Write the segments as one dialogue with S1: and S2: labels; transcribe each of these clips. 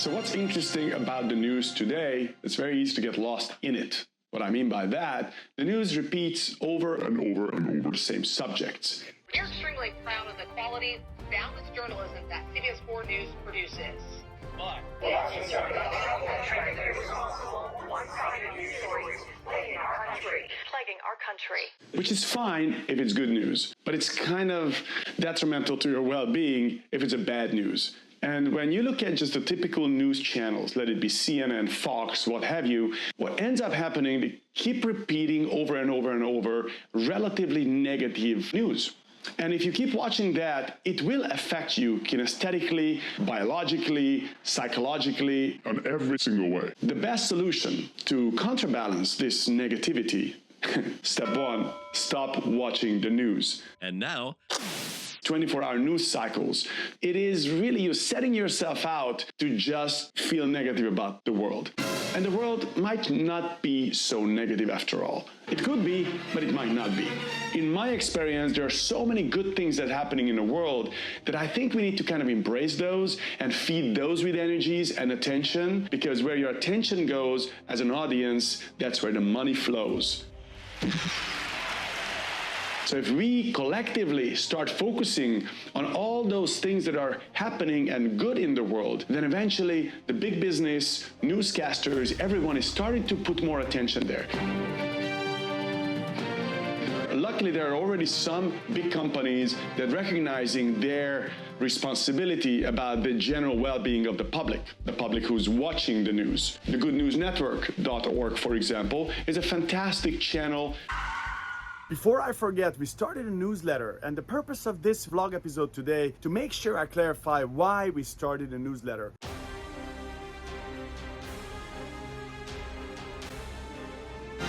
S1: So what's interesting about the news today, it's very easy to get lost in it. What I mean by that, the news repeats over and over and over the same subjects.
S2: We're extremely proud of the quality, balanced journalism that CBS 4 News produces. But
S3: one-sided news stories plaguing our country.
S1: Which is fine if it's good news, but it's kind of detrimental to your well-being if it's a bad news. And when you look at just the typical news channels, let it be CNN, Fox, what have you, what ends up happening, they keep repeating over and over and over relatively negative news. And if you keep watching that, it will affect you kinesthetically, biologically, psychologically, on every single way. The best solution to counterbalance this negativity, step one, stop watching the news.
S4: And now,
S1: 24-hour news cycles. It is really you setting yourself out to just feel negative about the world. And the world might not be so negative after all. It could be, but it might not be. In my experience, there are so many good things that are happening in the world that I think we need to kind of embrace those and feed those with energies and attention, because where your attention goes as an audience, that's where the money flows. So if we collectively start focusing on all those things that are happening and good in the world, then eventually the big business, newscasters, everyone is starting to put more attention there. Luckily, there are already some big companies that are recognizing their responsibility about the general well-being of the public who's watching the news. The goodnewsnetwork.org, for example, is a fantastic channel.
S5: Before I forget, we started a newsletter, and the purpose of this vlog episode today to make sure I clarify why we started a newsletter.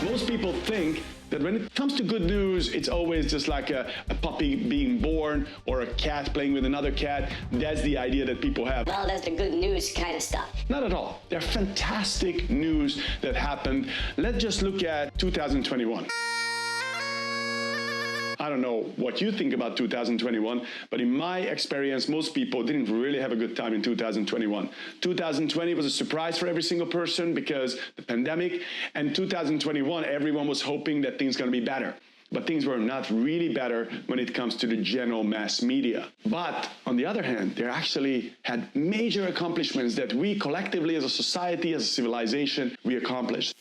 S1: Most people think that when it comes to good news, it's always just like a puppy being born or a cat playing with another cat. That's the idea that people have.
S6: Well, that's the good news kind of stuff.
S1: Not at all. There are fantastic news that happened. Let's just look at 2021. I don't know what you think about 2021, but in my experience, most people didn't really have a good time in 2021. 2020 was a surprise for every single person because the pandemic, and 2021, everyone was hoping that things are going to be better. But things were not really better when it comes to the general mass media. But on the other hand, they actually had major accomplishments that we collectively as a society, as a civilization, we accomplished.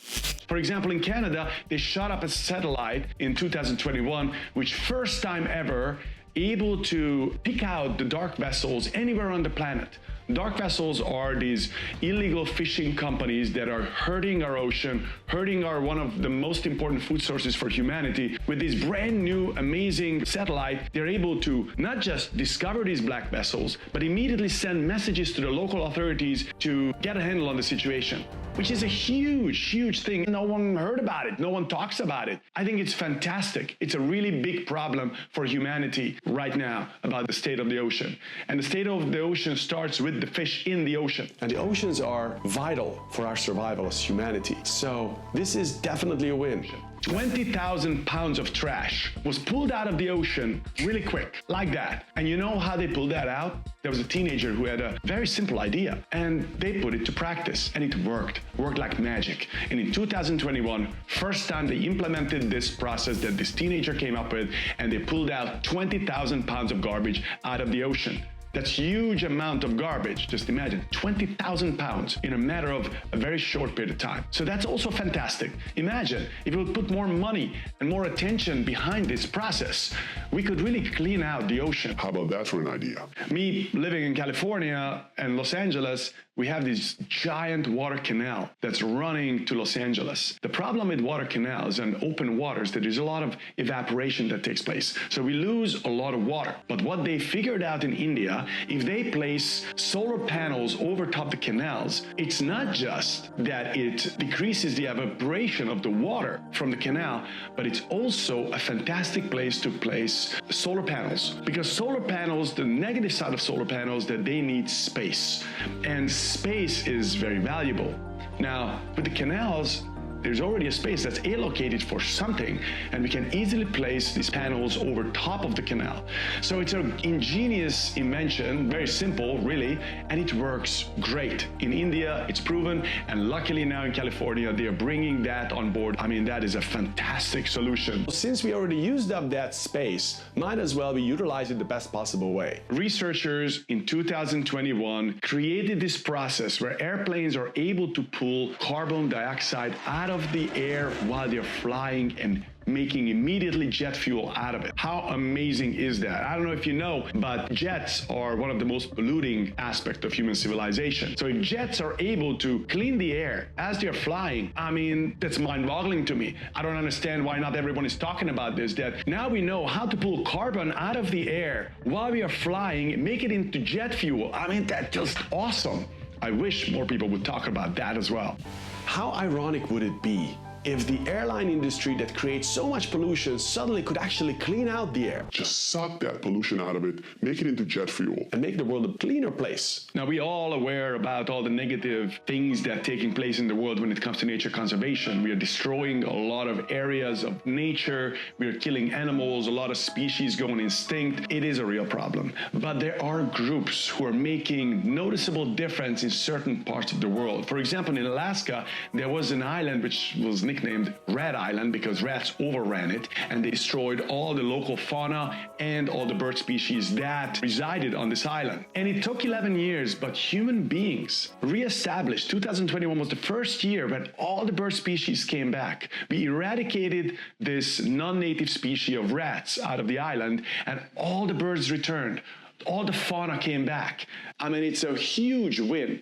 S1: For example, in Canada, they shot up a satellite in 2021, which first time ever able to pick out the dark vessels anywhere on the planet. Dark vessels are these illegal fishing companies that are hurting our ocean, hurting one of the most important food sources for humanity. With this brand new, amazing satellite, they're able to not just discover these black vessels, but immediately send messages to the local authorities to get a handle on the situation, which is a huge, huge thing. No one heard about it. No one talks about it. I think it's fantastic. It's a really big problem for humanity right now about the state of the ocean. And the state of the ocean starts with the fish in the ocean. And the oceans are vital for our survival as humanity. So this is definitely a win. 20,000 pounds of trash was pulled out of the ocean really quick, like that. And you know how they pulled that out? There was a teenager who had a very simple idea, and they put it to practice, and it worked like magic. And in 2021, first time they implemented this process that this teenager came up with, and they pulled out 20,000 pounds of garbage out of the ocean. That's a huge amount of garbage. Just imagine 20,000 pounds in a matter of a very short period of time. So that's also fantastic. Imagine if we would put more money and more attention behind this process, we could really clean out the ocean.
S7: How about that for an idea?
S1: Me living in California and Los Angeles, we have this giant water canal that's running to Los Angeles. The problem with water canals and open waters, that there's a lot of evaporation that takes place. So we lose a lot of water. But what they figured out in India, if they place solar panels over top the canals, it's not just that it decreases the evaporation of the water from the canal, but it's also a fantastic place to place solar panels. Because solar panels, the negative side of solar panels, that they need space. And space is very valuable. Now, with the canals, there's already a space that's allocated for something, and we can easily place these panels over top of the canal. So it's an ingenious invention, very simple, really, and it works great. In India, it's proven, and luckily now in California, they are bringing that on board. I mean, that is a fantastic solution.
S4: Since we already used up that space, might as well we utilize it the best possible way.
S1: Researchers in 2021 created this process where airplanes are able to pull carbon dioxide out of the air while they're flying and making immediately jet fuel out of it. How amazing is that? I don't know if you know, but jets are one of the most polluting aspects of human civilization. So if jets are able to clean the air as they're flying, I mean, that's mind-boggling to me. I don't understand why not everyone is talking about this, that now we know how to pull carbon out of the air while we are flying, make it into jet fuel. I mean, that's just awesome. I wish more people would talk about that as well.
S4: How ironic would it be if the airline industry that creates so much pollution suddenly could actually clean out the air?
S7: Just suck that pollution out of it, make it into jet fuel.
S4: And make the world a cleaner place.
S1: Now, we're all aware about all the negative things that are taking place in the world when it comes to nature conservation. We are destroying a lot of areas of nature. We are killing animals, a lot of species going extinct. It is a real problem. But there are groups who are making noticeable difference in certain parts of the world. For example, in Alaska, there was an island which was nicknamed Rat Island because rats overran it, and they destroyed all the local fauna and all the bird species that resided on this island. And it took 11 years, but human beings reestablished. 2021 was the first year when all the bird species came back. We eradicated this non-native species of rats out of the island, and all the birds returned. All the fauna came back. I mean, it's a huge win.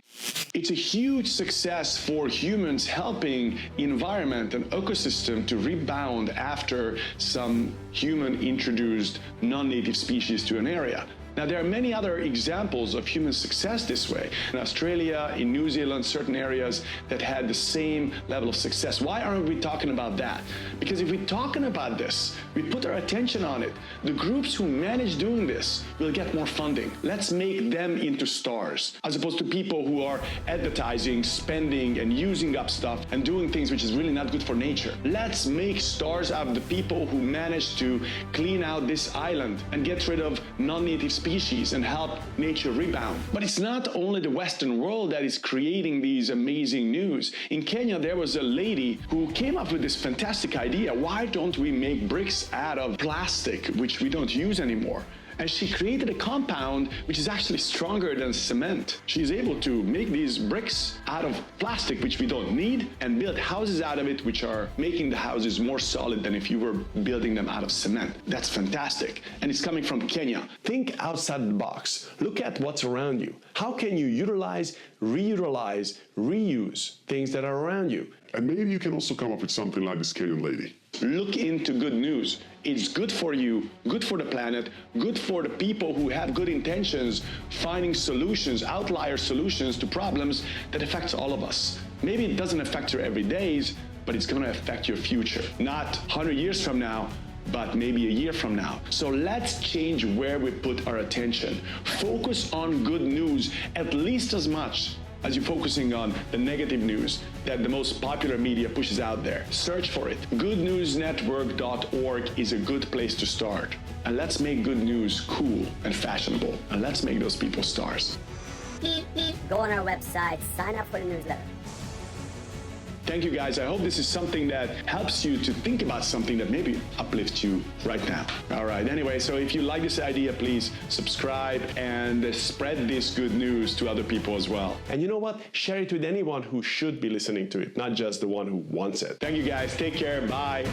S1: It's a huge success for humans helping environment and ecosystem to rebound after some human-introduced non-native species to an area. Now, there are many other examples of human success this way. In Australia, in New Zealand, certain areas that had the same level of success. Why aren't we talking about that? Because if we're talking about this, we put our attention on it, the groups who manage doing this will get more funding. Let's make them into stars, as opposed to people who are advertising, spending, and using up stuff and doing things which is really not good for nature. Let's make stars out of the people who manage to clean out this island and get rid of non-native species and help nature rebound. But it's not only the Western world that is creating these amazing news. In Kenya, there was a lady who came up with this fantastic idea. Why don't we make bricks out of plastic, which we don't use anymore? And she created a compound which is actually stronger than cement. She's able to make these bricks out of plastic, which we don't need, and build houses out of it, which are making the houses more solid than if you were building them out of cement. That's fantastic. And it's coming from Kenya.
S4: Think outside the box. Look at what's around you. How can you utilize, reutilize, reuse things that are around you?
S7: And maybe you can also come up with something like this Kenyan lady.
S1: Look into good news. It's good for you, good for the planet, good for the people who have good intentions, finding solutions, outlier solutions to problems that affects all of us. Maybe it doesn't affect your everydays, but it's gonna affect your future. Not 100 years from now, but maybe a year from now. So let's change where we put our attention. Focus on good news at least as much as you're focusing on the negative news that the most popular media pushes out there. Search for it. goodnewsnetwork.org is a good place to start. And let's make good news cool and fashionable. And let's make those people stars.
S6: Go on our website, sign up for the newsletter.
S1: Thank you, guys. I hope this is something that helps you to think about something that maybe uplifts you right now. All right. Anyway, so if you like this idea, please subscribe and spread this good news to other people as well.
S4: And you know what? Share it with anyone who should be listening to it, not just the one who wants it.
S1: Thank you, guys. Take care. Bye.